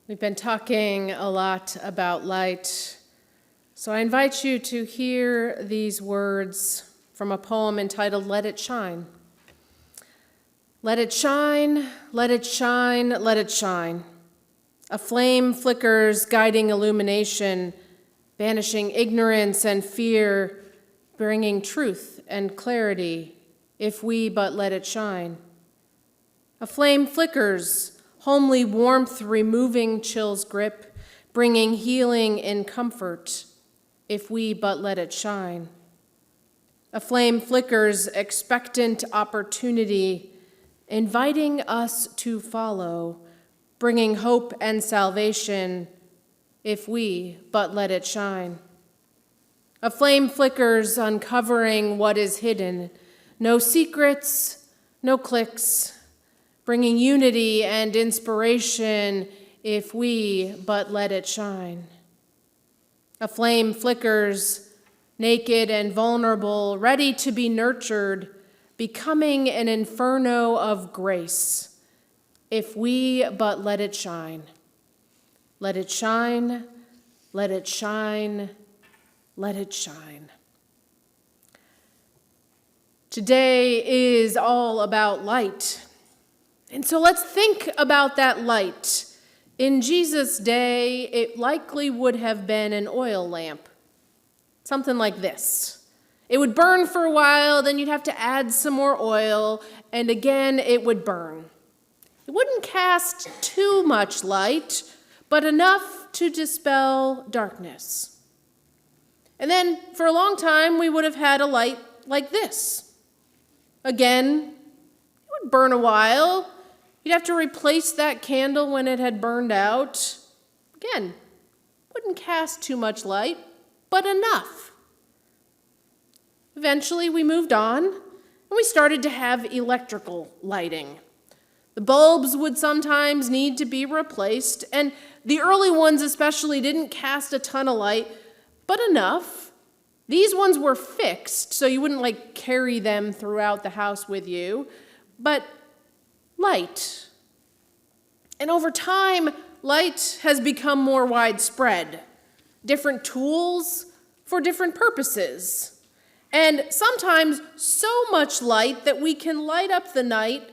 We've been talking a lot about light, so I invite you to hear these words from a poem entitled Let It Shine. Let it shine, let it shine, let it shine. A flame flickers, guiding illumination, banishing ignorance and fear, bringing truth and clarity, if we but let it shine. A flame flickers, homely warmth removing chill's grip, bringing healing in comfort, if we but let it shine. A flame flickers, expectant opportunity, inviting us to follow, bringing hope and salvation, if we but let it shine. A flame flickers, uncovering what is hidden, no secrets, no clicks, bringing unity and inspiration, if we but let it shine. A flame flickers, naked and vulnerable, ready to be nurtured, becoming an inferno of grace, if we but let it shine. Let it shine, let it shine, let it shine. Today is all about light. And so let's think about that light. In Jesus' day, it likely would have been an oil lamp, something like this. It would burn for a while, then you'd have to add some more oil, and again it would burn. It wouldn't cast too much light, but enough to dispel darkness. And then for a long time, we would have had a light like this. Again, it would burn a while. You'd have to replace that candle when it had burned out. Again, wouldn't cast too much light, but enough. Eventually, we moved on, and we started to have electrical lighting. The bulbs would sometimes need to be replaced, and the early ones especially didn't cast a ton of light, but enough. These ones were fixed, so you wouldn't carry them throughout the house with you, but light. And over time, light has become more widespread. Different tools for different purposes. And sometimes so much light that we can light up the night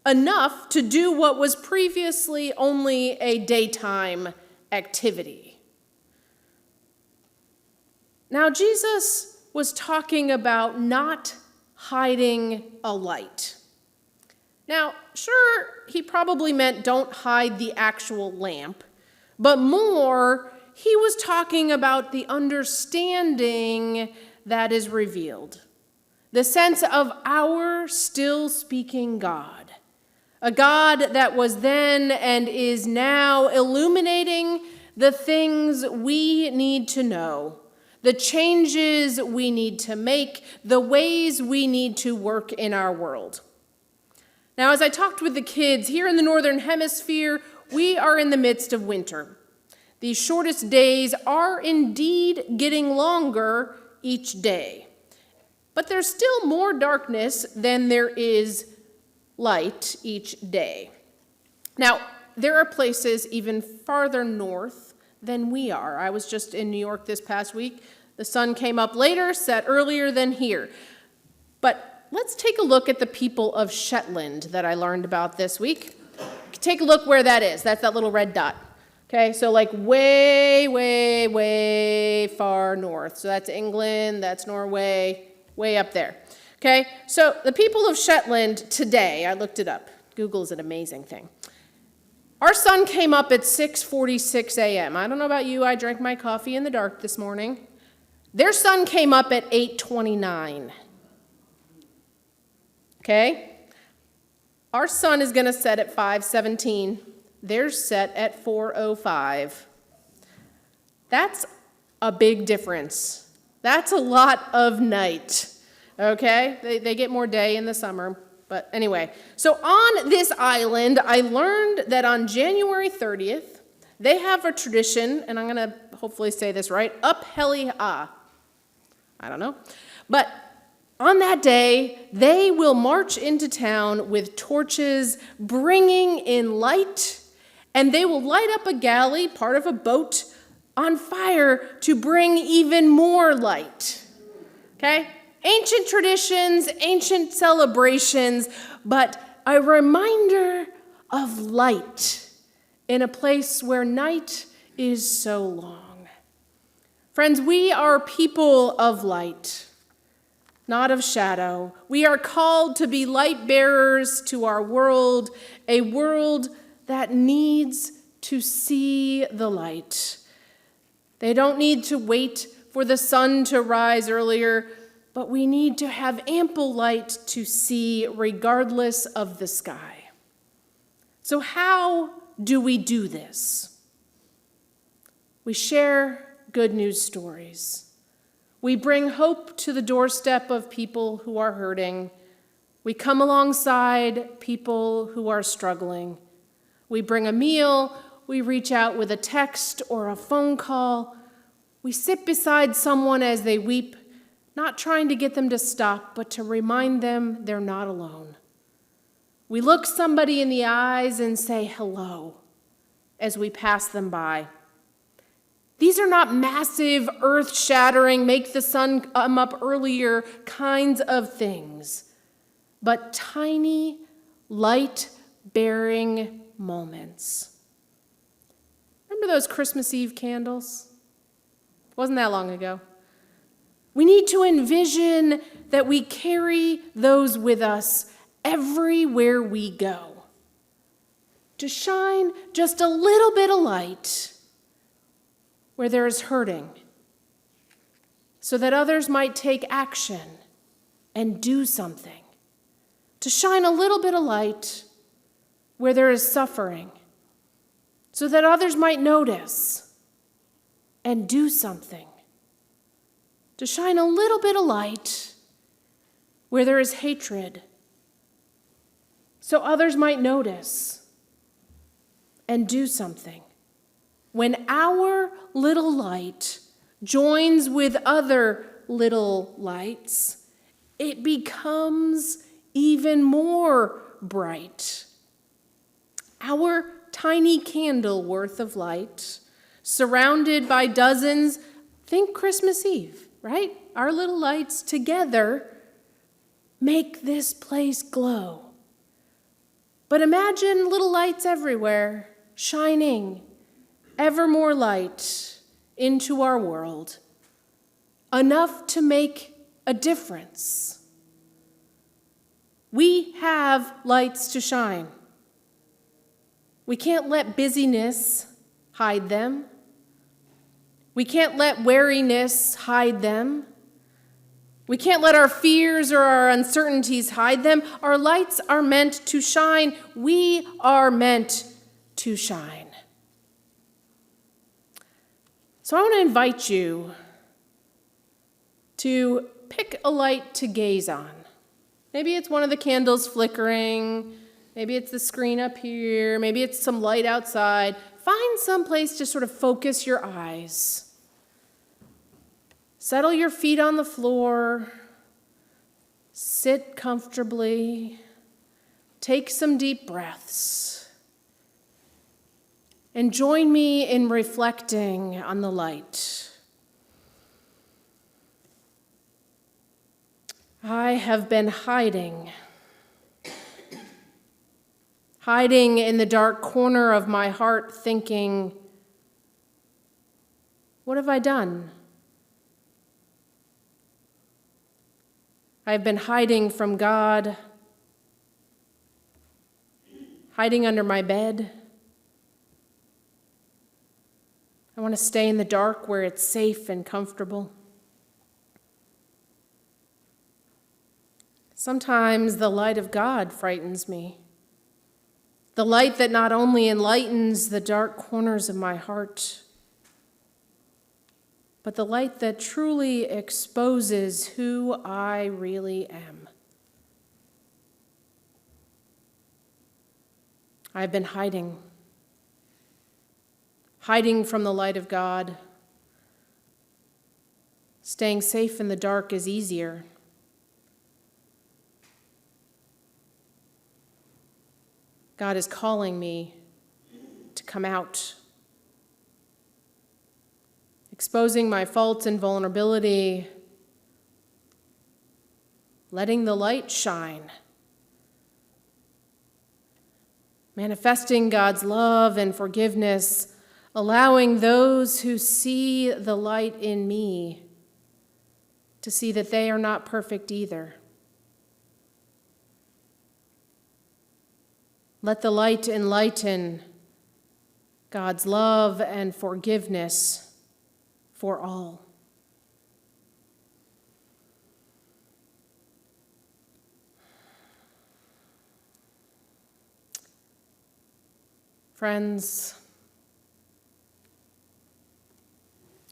enough to do what was previously only a daytime activity. Now, Jesus was talking about not hiding a light. Now, sure, he probably meant don't hide the actual lamp, but more, he was talking about the understanding that is revealed, the sense of our still speaking God, a God that was then and is now illuminating the things we need to know, the changes we need to make, the ways we need to work in our world. Now, as I talked with the kids, here in the Northern Hemisphere, we are in the midst of winter. These shortest days are indeed getting longer each day. But there's still more darkness than there is light each day. Now, there are places even farther north than we are. I was just in New York this past week. The sun came up later, set earlier than here. But let's take a look at the people of Shetland that I learned about this week. Take a look where that is. That's that little red dot. Okay, so way, way, way far north. So that's England, that's Norway, way up there. Okay, so the people of Shetland today, I looked it up. Google is an amazing thing. Our sun came up at 6:46 a.m. I don't know about you, I drank my coffee in the dark this morning. Their sun came up at 8:29. Okay? Our sun is going to set at 5:17. Theirs set at 4:05. That's a big difference. That's a lot of night. Okay? They get more day in the summer. But anyway, so on this island, I learned that on January 30th, they have a tradition, and I'm going to hopefully say this right, Upheli-a. I don't know. But on that day, they will march into town with torches, bringing in light and they will light up a galley, part of a boat, on fire to bring even more light. Okay? Ancient traditions, ancient celebrations, but a reminder of light in a place where night is so long. Friends, we are people of light, not of shadow. We are called to be light bearers to our world, a world that needs to see the light. They don't need to wait for the sun to rise earlier, but we need to have ample light to see regardless of the sky. So how do we do this? We share good news stories. We bring hope to the doorstep of people who are hurting. We come alongside people who are struggling. We bring a meal. We reach out with a text or a phone call. We sit beside someone as they weep, not trying to get them to stop, but to remind them they're not alone. We look somebody in the eyes and say hello as we pass them by. These are not massive, earth-shattering, make the sun come up earlier kinds of things, but tiny, light-bearing moments. Remember those Christmas Eve candles? Wasn't that long ago? We need to envision that we carry those with us everywhere we go, to shine just a little bit of light where there is hurting, so that others might take action and do something, to shine a little bit of light where there is suffering, so that others might notice and do something, to shine a little bit of light where there is hatred, so others might notice and do something. When our little light joins with other little lights, it becomes even more bright. Our tiny candle worth of light, surrounded by dozens, think Christmas Eve, right? Our little lights together make this place glow. But imagine little lights everywhere, shining ever more light into our world, enough to make a difference. We have lights to shine. We can't let busyness hide them. We can't let weariness hide them. We can't let our fears or our uncertainties hide them. Our lights are meant to shine. We are meant to shine. So I want to invite you to pick a light to gaze on. Maybe it's one of the candles flickering. Maybe it's the screen up here. Maybe it's some light outside. Find some place to sort of focus your eyes. Settle your feet on the floor. Sit comfortably. Take some deep breaths. And join me in reflecting on the light. I have been hiding in the dark corner of my heart, thinking, what have I done? I've been hiding from God, hiding under my bed. I want to stay in the dark where it's safe and comfortable. Sometimes the light of God frightens me. The light that not only enlightens the dark corners of my heart, but the light that truly exposes who I really am. I've been hiding from the light of God. Staying safe in the dark is easier. God is calling me to come out. Exposing my faults and vulnerability, letting the light shine. Manifesting God's love and forgiveness, allowing those who see the light in me to see that they are not perfect either. Let the light enlighten God's love and forgiveness for all. Friends,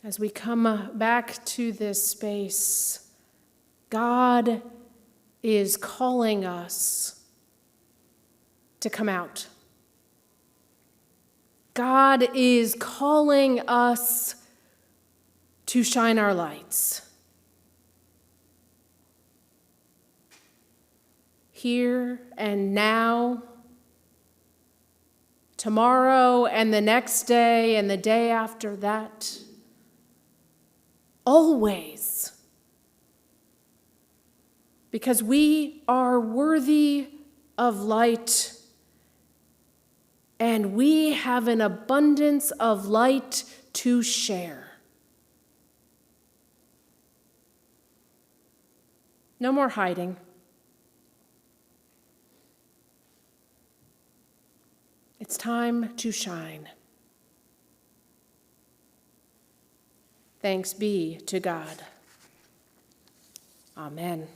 as we come back to this space, God is calling us to come out. God is calling us to shine our lights. Here and now, tomorrow and the next day and the day after that, always. Because we are worthy of light, and we have an abundance of light to share. No more hiding. It's time to shine. Thanks be to God. Amen.